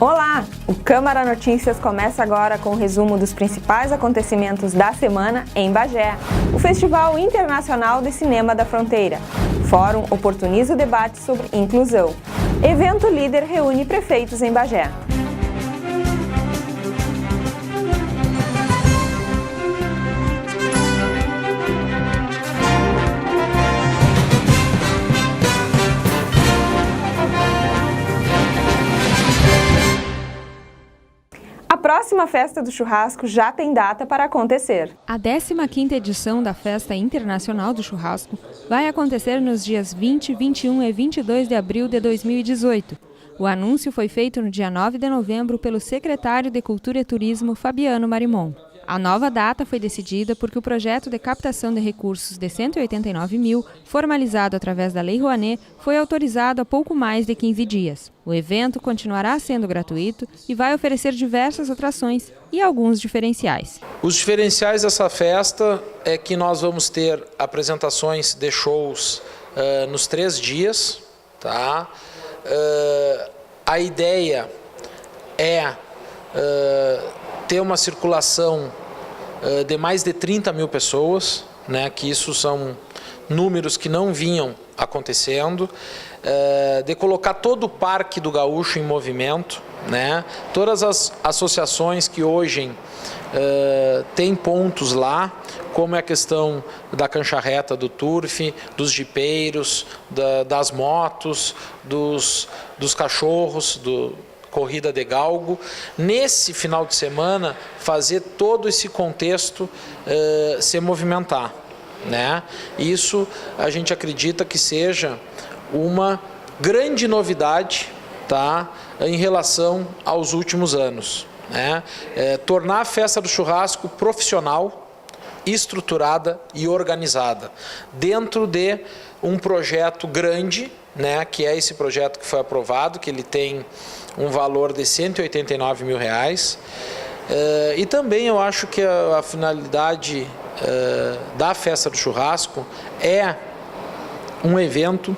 Olá! O Câmara Notícias começa agora com o resumo dos principais acontecimentos da semana em Bagé. O Festival Internacional de Cinema da Fronteira. Fórum oportuniza o debate sobre inclusão. Evento líder reúne prefeitos em Bagé. A próxima Festa do Churrasco já tem data para acontecer. A 15ª edição da Festa Internacional do Churrasco vai acontecer nos dias 20, 21 e 22 de abril de 2018. O anúncio foi feito no dia 9 de novembro pelo secretário de Cultura e Turismo, Fabiano Marimon. A nova data foi decidida porque o projeto de captação de recursos de 189 mil, formalizado através da Lei Rouanet, foi autorizado há pouco mais de 15 dias. O evento continuará sendo gratuito e vai oferecer diversas atrações e alguns diferenciais. Os diferenciais dessa festa é que nós vamos ter apresentações de shows nos 3 dias. Tá? A ideia é ter uma circulação de mais de 30 mil pessoas, né, que isso são números que não vinham acontecendo, de colocar todo o Parque do Gaúcho em movimento, né, todas as associações que hoje têm pontos lá, como é a questão da cancha reta do turf, dos jipeiros, das motos, dos cachorros, corrida de galgo, nesse final de semana fazer todo esse contexto se movimentar, né? Isso a gente acredita que seja uma grande novidade, tá? Em relação aos últimos anos, né? Tornar a Festa do Churrasco profissional, estruturada e organizada, dentro de um projeto grande, né, que é esse projeto que foi aprovado, que ele tem um valor de 189 mil reais. E também eu acho que a finalidade da Festa do Churrasco é um evento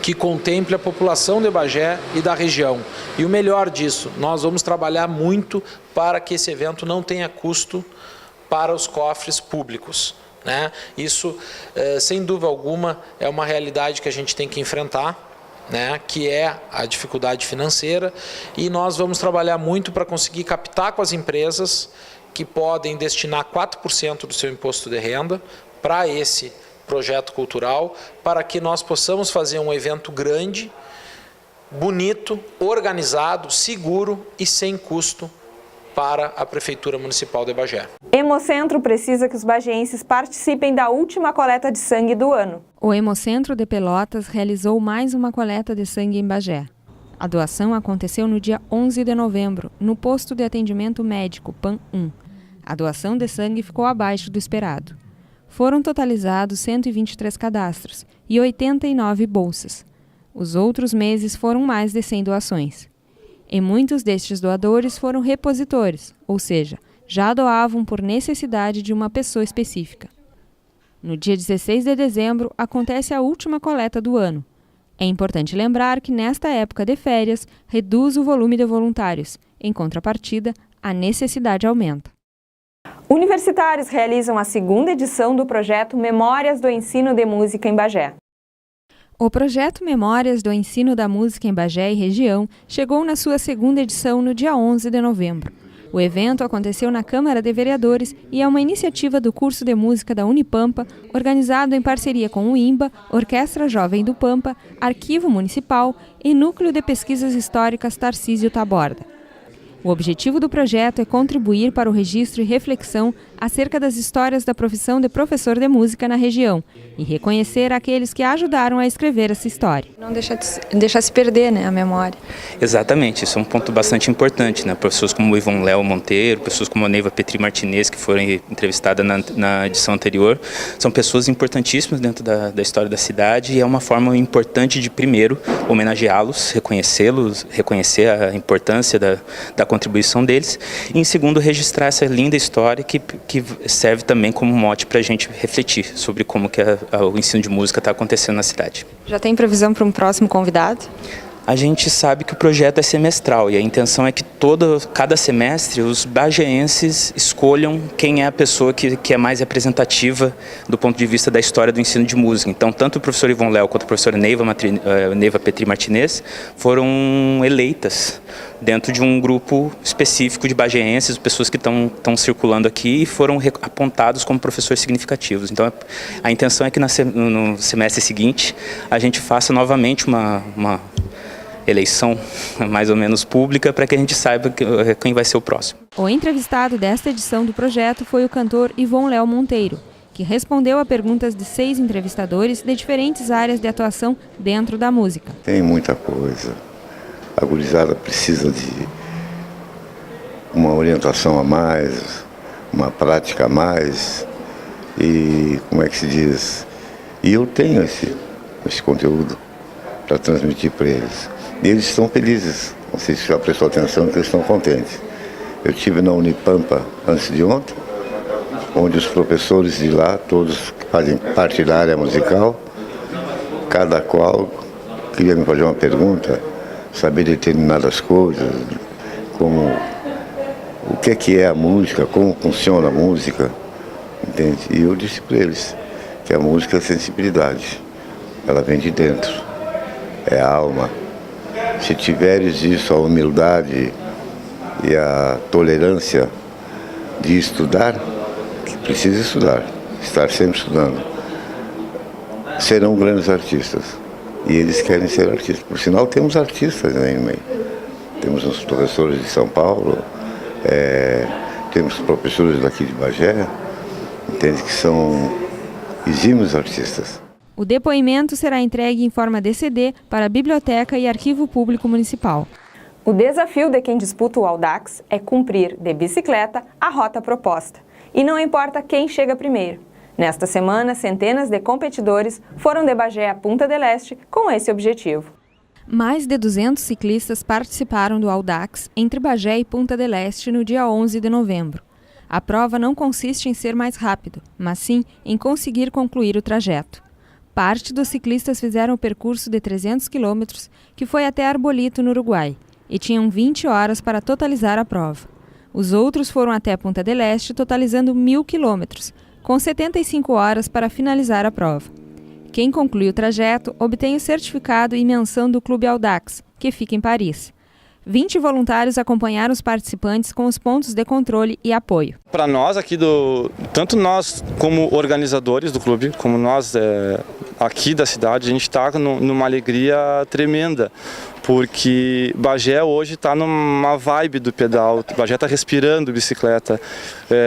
que contemple a população de Bagé e da região. E o melhor disso, nós vamos trabalhar muito para que esse evento não tenha custo para os cofres públicos, né? Isso, sem dúvida alguma, é uma realidade que a gente tem que enfrentar, né? Que é a dificuldade financeira, e nós vamos trabalhar muito para conseguir captar com as empresas que podem destinar 4% do seu imposto de renda para esse projeto cultural, para que nós possamos fazer um evento grande, bonito, organizado, seguro e sem custo para a Prefeitura Municipal de Bagé. Hemocentro precisa que os bagienses participem da última coleta de sangue do ano. O Hemocentro de Pelotas realizou mais uma coleta de sangue em Bagé. A doação aconteceu no dia 11 de novembro, no posto de atendimento médico PAN 1. A doação de sangue ficou abaixo do esperado. Foram totalizados 123 cadastros e 89 bolsas. Os outros meses foram mais de 100 doações. E muitos destes doadores foram repositores, ou seja, já doavam por necessidade de uma pessoa específica. No dia 16 de dezembro, acontece a última coleta do ano. É importante lembrar que nesta época de férias, reduz o volume de voluntários. Em contrapartida, a necessidade aumenta. Universitários realizam a 2ª edição do projeto Memórias do Ensino de Música em Bagé. O projeto Memórias do Ensino da Música em Bagé e Região chegou na sua 2ª edição no dia 11 de novembro. O evento aconteceu na Câmara de Vereadores e é uma iniciativa do curso de música da Unipampa, organizado em parceria com o IMBA, Orquestra Jovem do Pampa, Arquivo Municipal e Núcleo de Pesquisas Históricas Tarcísio Taborda. O objetivo do projeto é contribuir para o registro e reflexão acerca das histórias da profissão de professor de música na região e reconhecer aqueles que ajudaram a escrever essa história. Não deixar se perder, né, a memória. Exatamente, isso é um ponto bastante importante, né? Pessoas como o Ivon Léo Monteiro, pessoas como a Neiva Petri Martinez, que foram entrevistadas na edição anterior, são pessoas importantíssimas dentro da história da cidade, e é uma forma importante de, primeiro, homenageá-los, reconhecê-los, reconhecer a importância da contribuição deles, e em segundo, registrar essa linda história que serve também como mote para a gente refletir sobre como que o ensino de música está acontecendo na cidade. Já tem previsão para um próximo convidado? A gente sabe que o projeto é semestral e a intenção é que cada semestre os bageenses escolham quem é a pessoa que é mais representativa do ponto de vista da história do ensino de música. Então, tanto o professor Ivon Léo quanto a professora Neiva Petri Martinez foram eleitas dentro de um grupo específico de bageenses, pessoas que estão circulando aqui e foram apontados como professores significativos. Então, a intenção é que no semestre seguinte a gente faça novamente uma eleição mais ou menos pública para que a gente saiba quem vai ser o próximo. O entrevistado desta edição do projeto foi o cantor Ivon Léo Monteiro, que respondeu a perguntas de 6 entrevistadores de diferentes áreas de atuação dentro da música. Tem muita coisa. A gurizada precisa de uma orientação a mais, uma prática a mais e, como é que se diz, e eu tenho esse conteúdo para transmitir para eles. E eles estão felizes, não sei se já prestou atenção, que eles estão contentes. Eu estive na Unipampa antes de ontem, onde os professores de lá, todos fazem parte da área musical, cada qual queria me fazer uma pergunta, saber determinadas coisas, como o que é a música, como funciona a música, entende? E eu disse para eles que a música é sensibilidade, ela vem de dentro, é a alma. Se tiveres isso, a humildade e a tolerância de estudar, que precisa estudar, estar sempre estudando, serão grandes artistas. E eles querem ser artistas. Por sinal, temos artistas aí no meio. Temos os professores de São Paulo, temos professores daqui de Bagé, entende, que são exímios artistas. O depoimento será entregue em forma de CD para a Biblioteca e Arquivo Público Municipal. O desafio de quem disputa o Audax é cumprir de bicicleta a rota proposta. E não importa quem chega primeiro. Nesta semana, centenas de competidores foram de Bagé a Punta del Este com esse objetivo. Mais de 200 ciclistas participaram do Audax entre Bagé e Punta del Este no dia 11 de novembro. A prova não consiste em ser mais rápido, mas sim em conseguir concluir o trajeto. Parte dos ciclistas fizeram o percurso de 300 quilômetros, que foi até Arbolito, no Uruguai, e tinham 20 horas para totalizar a prova. Os outros foram até Punta del Este, totalizando 1.000 quilômetros, com 75 horas para finalizar a prova. Quem conclui o trajeto obtém o certificado e menção do Clube Audax, que fica em Paris. 20 voluntários acompanharam os participantes com os pontos de controle e apoio. Para nós aqui, tanto nós como organizadores do clube, como nós aqui da cidade, a gente está numa alegria tremenda, porque Bagé hoje está numa vibe do pedal, Bagé está respirando bicicleta,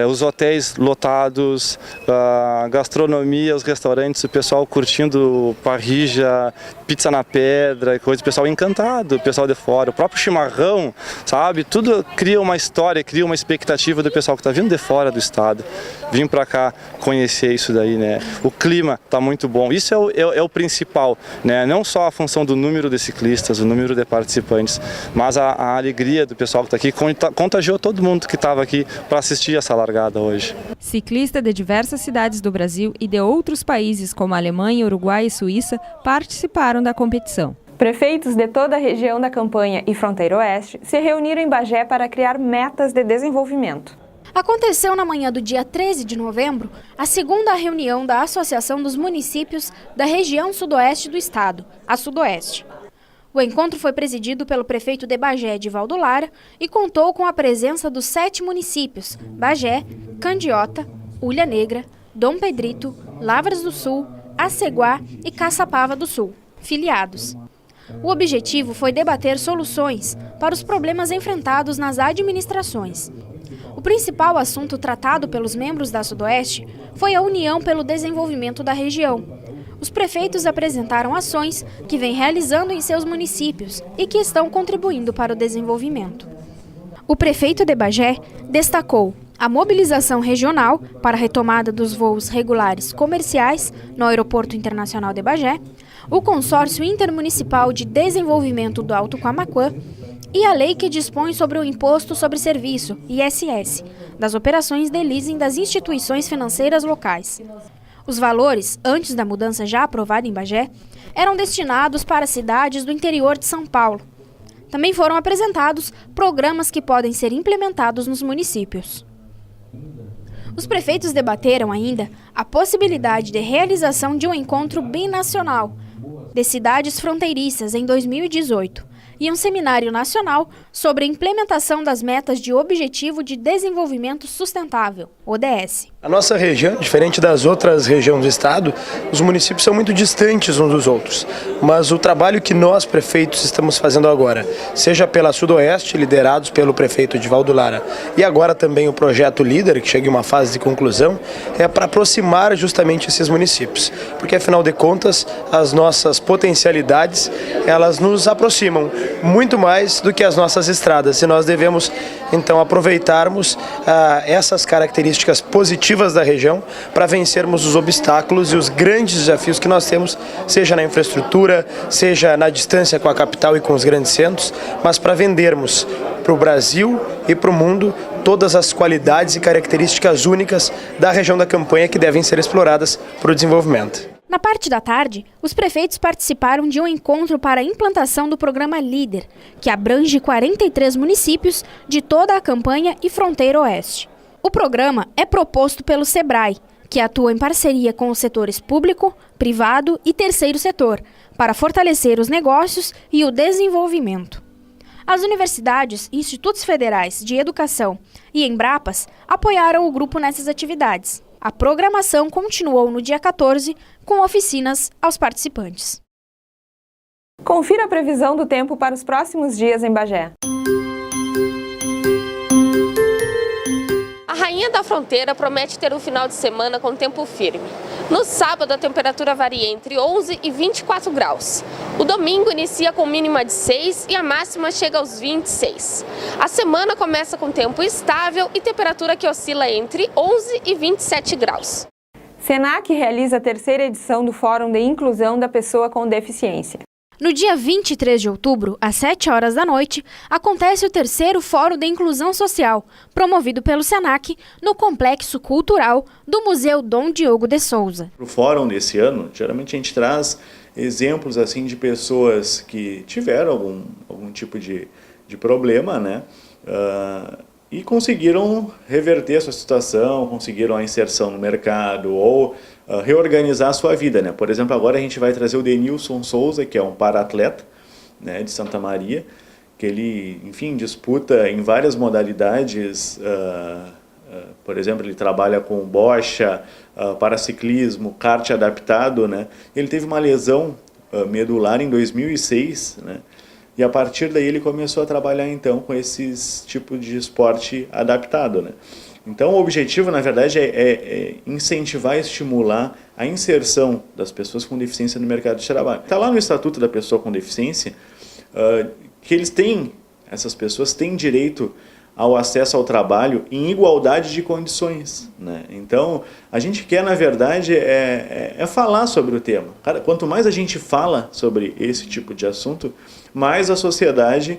os hotéis lotados, a gastronomia, os restaurantes, o pessoal curtindo parrilla, pizza na pedra, coisa, o pessoal encantado, o pessoal de fora, o próprio chimarrão, sabe? Tudo cria uma história, cria uma expectativa do pessoal que está vindo de fora do estado, vir para cá conhecer isso daí, né? O clima está muito bom, isso é o principal, né? Não só a função do número de ciclistas, o número de participantes, mas a alegria do pessoal que está aqui contagiou todo mundo que estava aqui para assistir essa largada hoje. Ciclistas de diversas cidades do Brasil e de outros países como Alemanha, Uruguai e Suíça participaram da competição. Prefeitos de toda a região da Campanha e Fronteira Oeste se reuniram em Bagé para criar metas de desenvolvimento. Aconteceu na manhã do dia 13 de novembro a segunda reunião da Associação dos Municípios da Região Sudoeste do Estado, a Sudoeste. O encontro foi presidido pelo prefeito de Bagé, Edivaldo Lara, e contou com a presença dos 7 municípios: Bagé, Candiota, Ulha Negra, Dom Pedrito, Lavras do Sul, Aceguá e Caçapava do Sul, filiados. O objetivo foi debater soluções para os problemas enfrentados nas administrações. O principal assunto tratado pelos membros da Sudoeste foi a união pelo desenvolvimento da região. Os prefeitos apresentaram ações que vêm realizando em seus municípios e que estão contribuindo para o desenvolvimento. O prefeito de Bagé destacou a mobilização regional para a retomada dos voos regulares comerciais no Aeroporto Internacional de Bagé, o Consórcio Intermunicipal de Desenvolvimento do Alto Camaquã e a lei que dispõe sobre o Imposto sobre Serviço, ISS, das operações de leasing das instituições financeiras locais. Os valores, antes da mudança já aprovada em Bagé, eram destinados para cidades do interior de São Paulo. Também foram apresentados programas que podem ser implementados nos municípios. Os prefeitos debateram ainda a possibilidade de realização de um encontro binacional de cidades fronteiriças em 2018 e um seminário nacional sobre a implementação das metas de Objetivo de Desenvolvimento Sustentável, ODS. A nossa região, diferente das outras regiões do estado, os municípios são muito distantes uns dos outros, mas o trabalho que nós, prefeitos, estamos fazendo agora, seja pela Sudoeste, liderados pelo prefeito Edivaldo Lara, e agora também o projeto Líder, que chega em uma fase de conclusão, é para aproximar justamente esses municípios, porque afinal de contas, as nossas potencialidades, elas nos aproximam muito mais do que as nossas estradas, e nós devemos então aproveitarmos essas características positivas da região para vencermos os obstáculos e os grandes desafios que nós temos, seja na infraestrutura, seja na distância com a capital e com os grandes centros, mas para vendermos para o Brasil e para o mundo todas as qualidades e características únicas da região da Campanha que devem ser exploradas para o desenvolvimento. Na parte da tarde, os prefeitos participaram de um encontro para a implantação do programa Líder, que abrange 43 municípios de toda a Campanha e Fronteira Oeste. O programa é proposto pelo SEBRAE, que atua em parceria com os setores público, privado e terceiro setor, para fortalecer os negócios e o desenvolvimento. As universidades, institutos federais de educação e Embrapas apoiaram o grupo nessas atividades. A programação continuou no dia 14, com oficinas aos participantes. Confira a previsão do tempo para os próximos dias em Bagé. A Rainha da Fronteira promete ter um final de semana com tempo firme. No sábado, a temperatura varia entre 11 e 24 graus. O domingo inicia com mínima de 6 e a máxima chega aos 26. A semana começa com tempo estável e temperatura que oscila entre 11 e 27 graus. Senac realiza a terceira edição do Fórum de Inclusão da Pessoa com Deficiência. No dia 23 de outubro, às 7 horas da noite, acontece o terceiro Fórum de Inclusão Social, promovido pelo Senac, no Complexo Cultural do Museu Dom Diogo de Souza. Para o Fórum desse ano, geralmente a gente traz exemplos assim, de pessoas que tiveram algum tipo de problema, né? E conseguiram reverter a sua situação, conseguiram a inserção no mercado ou reorganizar a sua vida, né? Por exemplo, agora a gente vai trazer o Denilson Souza, que é um para-atleta, né, de Santa Maria, que ele, enfim, disputa em várias modalidades. Por exemplo, ele trabalha com bocha, paraciclismo, kart adaptado, né? Ele teve uma lesão medular em 2006, né? E a partir daí ele começou a trabalhar então com esses tipos de esporte adaptado, né? Então o objetivo, na verdade, é incentivar e estimular a inserção das pessoas com deficiência no mercado de trabalho. Está lá no Estatuto da Pessoa com Deficiência que essas pessoas têm direito ao acesso ao trabalho em igualdade de condições, né? Então, a gente quer, na verdade, falar sobre o tema. Quanto mais a gente fala sobre esse tipo de assunto, mais a sociedade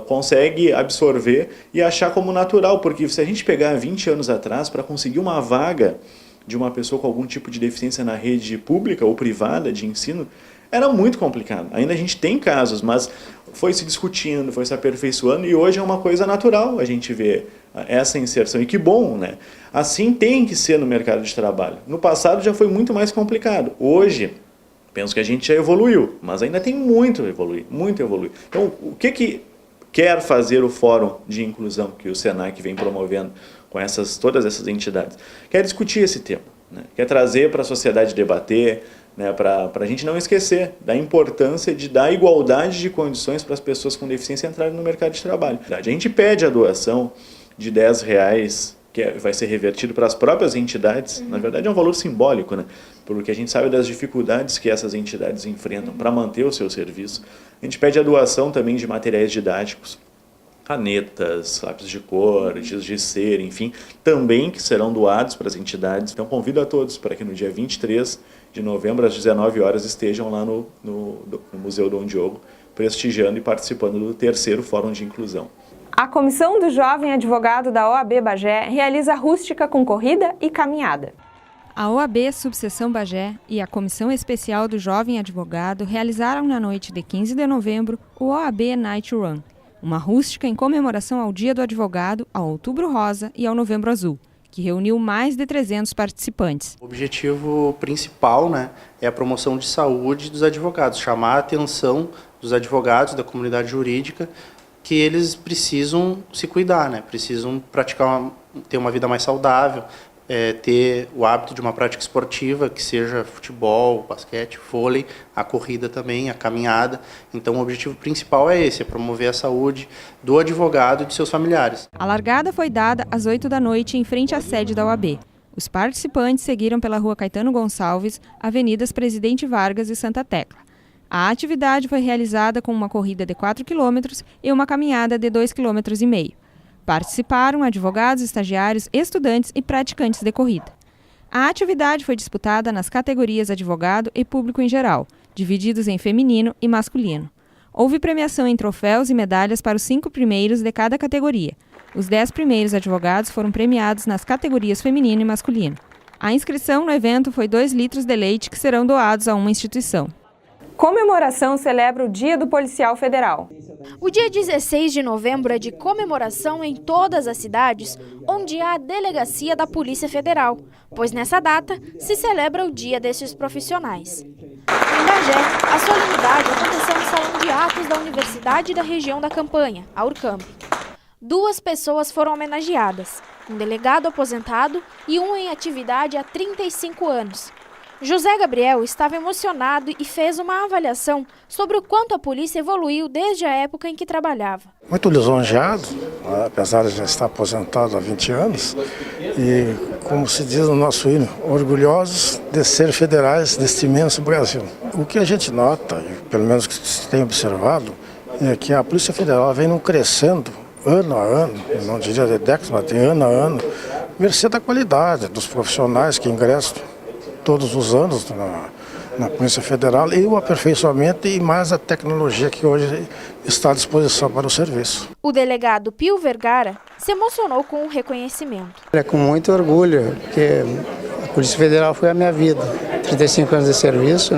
consegue absorver e achar como natural, porque se a gente pegar 20 anos atrás, para conseguir uma vaga de uma pessoa com algum tipo de deficiência na rede pública ou privada de ensino, era muito complicado. Ainda a gente tem casos, mas foi se discutindo, foi se aperfeiçoando e hoje é uma coisa natural a gente ver essa inserção. E que bom, né? Assim tem que ser no mercado de trabalho. No passado já foi muito mais complicado. Hoje, penso que a gente já evoluiu, mas ainda tem muito a evoluir, muito a evoluir. Então, o que quer fazer o Fórum de Inclusão que o Senac vem promovendo com todas essas entidades? Quer discutir esse tema, né? Quer trazer para a sociedade debater, né, para a gente não esquecer da importância de dar igualdade de condições para as pessoas com deficiência entrarem no mercado de trabalho. A gente pede a doação de R$10, que vai ser revertido para as próprias entidades. Na verdade é um valor simbólico, né, porque a gente sabe das dificuldades que essas entidades enfrentam para manter o seu serviço. A gente pede a doação também de materiais didáticos, canetas, lápis de cor, giz de cera, enfim, também que serão doados para as entidades. Então convido a todos para que no dia 23 de novembro, às 19 horas, estejam lá no Museu Dom Diogo, prestigiando e participando do terceiro Fórum de Inclusão. A Comissão do Jovem Advogado da OAB Bagé realiza rústica com corrida e caminhada. A OAB Subseção Bagé e a Comissão Especial do Jovem Advogado realizaram na noite de 15 de novembro o OAB Night Run, uma rústica em comemoração ao Dia do Advogado, ao Outubro Rosa e ao Novembro Azul, que reuniu mais de 300 participantes. O objetivo principal, é a promoção de saúde dos advogados, chamar a atenção dos advogados, da comunidade jurídica, que eles precisam se cuidar, precisam ter uma vida mais saudável, ter o hábito de uma prática esportiva, que seja futebol, basquete, vôlei, a corrida também, a caminhada. Então o objetivo principal é esse, é promover a saúde do advogado e de seus familiares. A largada foi dada às 8 da noite em frente à sede da OAB. Os participantes seguiram pela Rua Caetano Gonçalves, Avenidas Presidente Vargas e Santa Tecla. A atividade foi realizada com uma corrida de 4 km e uma caminhada de 2,5 km. Participaram advogados, estagiários, estudantes e praticantes de corrida. A atividade foi disputada nas categorias advogado e público em geral, divididos em feminino e masculino. Houve premiação em troféus e medalhas para os 5 primeiros de cada categoria. Os 10 primeiros advogados foram premiados nas categorias feminino e masculino. A inscrição no evento foi 2 litros de leite que serão doados a uma instituição. Comemoração celebra o Dia do Policial Federal. O dia 16 de novembro é de comemoração em todas as cidades onde há a delegacia da Polícia Federal, pois nessa data se celebra o Dia desses profissionais. Em Bagé, a solenidade aconteceu no Salão de Atos da Universidade da Região da Campanha, a Urcamp. 2 pessoas foram homenageadas, um delegado aposentado e um em atividade há 35 anos. José Gabriel estava emocionado e fez uma avaliação sobre o quanto a polícia evoluiu desde a época em que trabalhava. Muito lisonjeado, apesar de já estar aposentado há 20 anos, e, como se diz no nosso hino, orgulhosos de ser federais deste imenso Brasil. O que a gente nota, e pelo menos que se tem observado, é que a Polícia Federal vem crescendo ano a ano, não diria de décadas, mas de ano a ano, mercê da qualidade dos profissionais que ingressam todos os anos na Polícia Federal e o aperfeiçoamento e mais a tecnologia que hoje está à disposição para o serviço. O delegado Pio Vergara se emocionou com o reconhecimento. É com muito orgulho, porque a Polícia Federal foi a minha vida. 35 anos de serviço,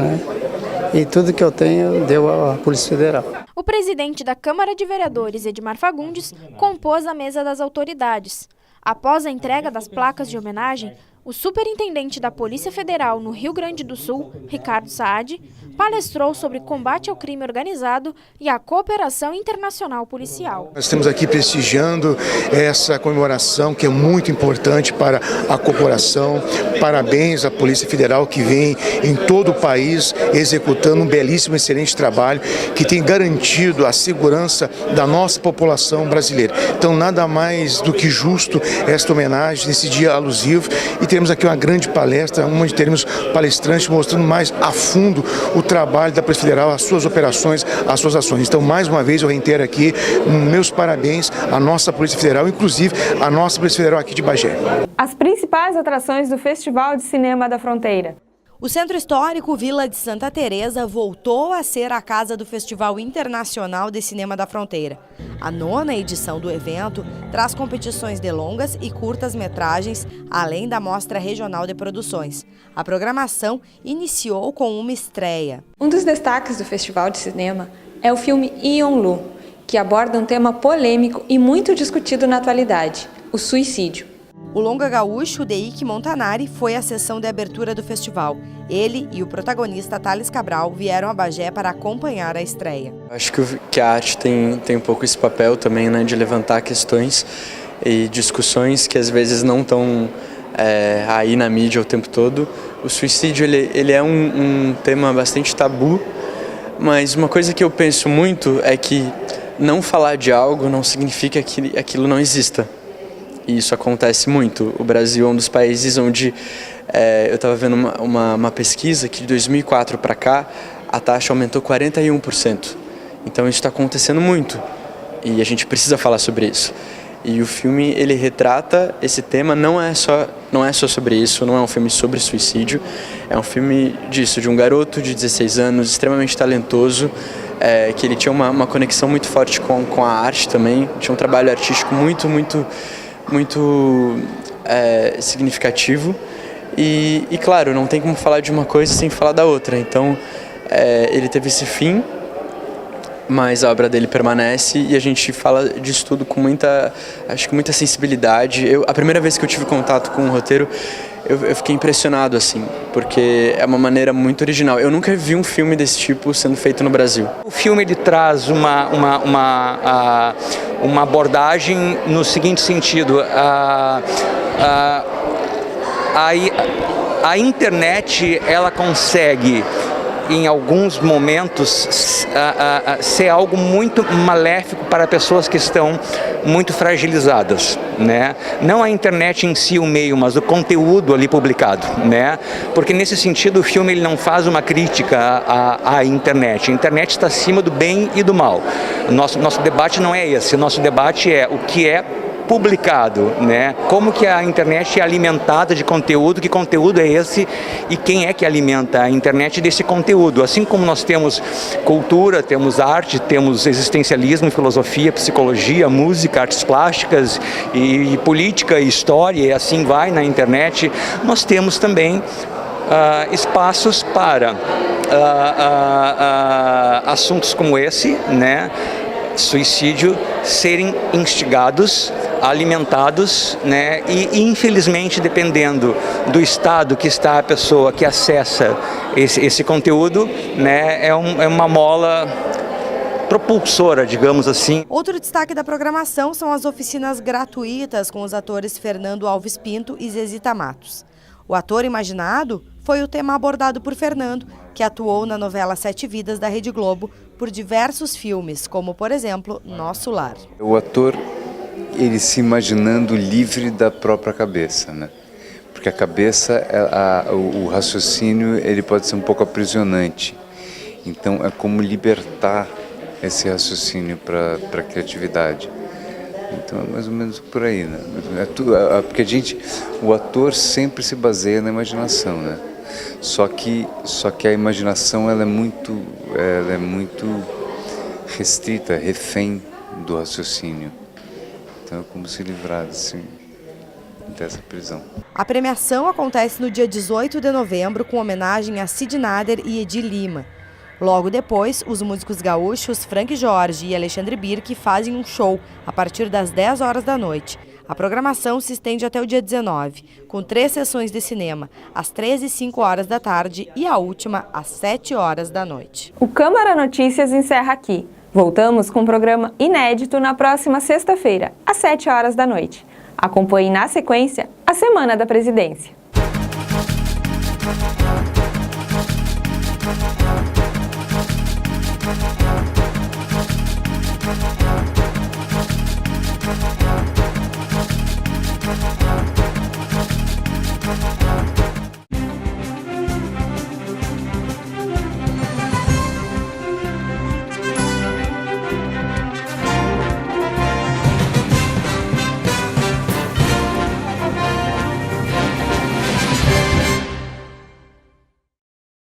e tudo que eu tenho deu à Polícia Federal. O presidente da Câmara de Vereadores, Edmar Fagundes, compôs a mesa das autoridades. Após a entrega das placas de homenagem, o superintendente da Polícia Federal no Rio Grande do Sul, Ricardo Saad, palestrou sobre combate ao crime organizado e a cooperação internacional policial. Nós estamos aqui prestigiando essa comemoração que é muito importante para a cooperação. Parabéns à Polícia Federal que vem em todo o país executando um belíssimo, excelente trabalho que tem garantido a segurança da nossa população brasileira. Então nada mais do que justo esta homenagem nesse dia alusivo e temos aqui uma grande palestra, onde teremos palestrantes mostrando mais a fundo o trabalho da Polícia Federal, as suas operações, as suas ações. Então, mais uma vez, eu reitero aqui meus parabéns à nossa Polícia Federal, inclusive à nossa Polícia Federal aqui de Bagé. As principais atrações do Festival de Cinema da Fronteira. O Centro Histórico Vila de Santa Teresa voltou a ser a casa do Festival Internacional de Cinema da Fronteira. A 9ª edição do evento traz competições de longas e curtas-metragens, além da Mostra Regional de Produções. A programação iniciou com uma estreia. Um dos destaques do Festival de Cinema é o filme Ion-Lu, que aborda um tema polêmico e muito discutido na atualidade, o suicídio. O longa gaúcho de Ike Montanari foi a sessão de abertura do festival. Ele e o protagonista Thales Cabral vieram a Bagé para acompanhar a estreia. Acho que a arte tem um pouco esse papel também, de levantar questões e discussões que às vezes não estão aí na mídia o tempo todo. O suicídio ele é um tema bastante tabu, mas uma coisa que eu penso muito é que não falar de algo não significa que aquilo não exista. E isso acontece muito. O Brasil é um dos países onde, eu estava vendo uma pesquisa que de 2004 para cá, a taxa aumentou 41%. Então isso está acontecendo muito e a gente precisa falar sobre isso. E o filme, ele retrata esse tema, não é só sobre isso, não é um filme sobre suicídio, é um filme de um garoto de 16 anos, extremamente talentoso, que ele tinha uma conexão muito forte com a arte também, tinha um trabalho artístico muito significativo E claro, não tem como falar de uma coisa sem falar da outra. Então, ele teve esse fim, mas a obra dele permanece e a gente fala disso tudo com muita sensibilidade. A primeira vez que eu tive contato com o roteiro, eu fiquei impressionado, assim, porque é uma maneira muito original. Eu nunca vi um filme desse tipo sendo feito no Brasil. O filme ele traz uma abordagem no seguinte sentido: a internet ela consegue, em alguns momentos, ser algo muito maléfico para pessoas que estão muito fragilizadas, né? Não a internet em si, o meio, mas o conteúdo ali publicado, né? Porque nesse sentido o filme ele não faz uma crítica à internet. A internet está acima do bem e do mal. Nosso debate não é esse. O nosso debate é o que é publicado, né? Como que a internet é alimentada de conteúdo, que conteúdo é esse e quem é que alimenta a internet desse conteúdo. Assim como nós temos cultura, temos arte, temos existencialismo, filosofia, psicologia, música, artes plásticas e política e história, e assim vai na internet, nós temos também espaços para assuntos como esse, né? Suicídio, serem instigados, alimentados, né? E infelizmente, dependendo do estado que está a pessoa que acessa esse conteúdo, né? É uma mola propulsora, digamos assim. Outro destaque da programação são as oficinas gratuitas com os atores Fernando Alves Pinto e Zezita Matos. O ator imaginado foi o tema abordado por Fernando, que atuou na novela Sete Vidas da Rede Globo por diversos filmes, como, por exemplo, Nosso Lar. O ator, ele se imaginando livre da própria cabeça, né? Porque a cabeça, o raciocínio, ele pode ser um pouco aprisionante. Então, é como libertar esse raciocínio para a criatividade. Então é mais ou menos por aí, né? Porque o ator sempre se baseia na imaginação, né? Só que a imaginação ela é muito restrita, refém do raciocínio. Então é como se livrar assim, dessa prisão. A premiação acontece no dia 18 de novembro com homenagem a Cid Nader e Edi Lima. Logo depois, os músicos gaúchos Frank Jorge e Alexandre Birk fazem um show a partir das 10 horas da noite. A programação se estende até o dia 19, com 3 sessões de cinema, às 13 e 5 horas da tarde e a última às 7 horas da noite. O Câmara Notícias encerra aqui. Voltamos com um programa inédito na próxima sexta-feira, às 7 horas da noite. Acompanhe na sequência a Semana da Presidência.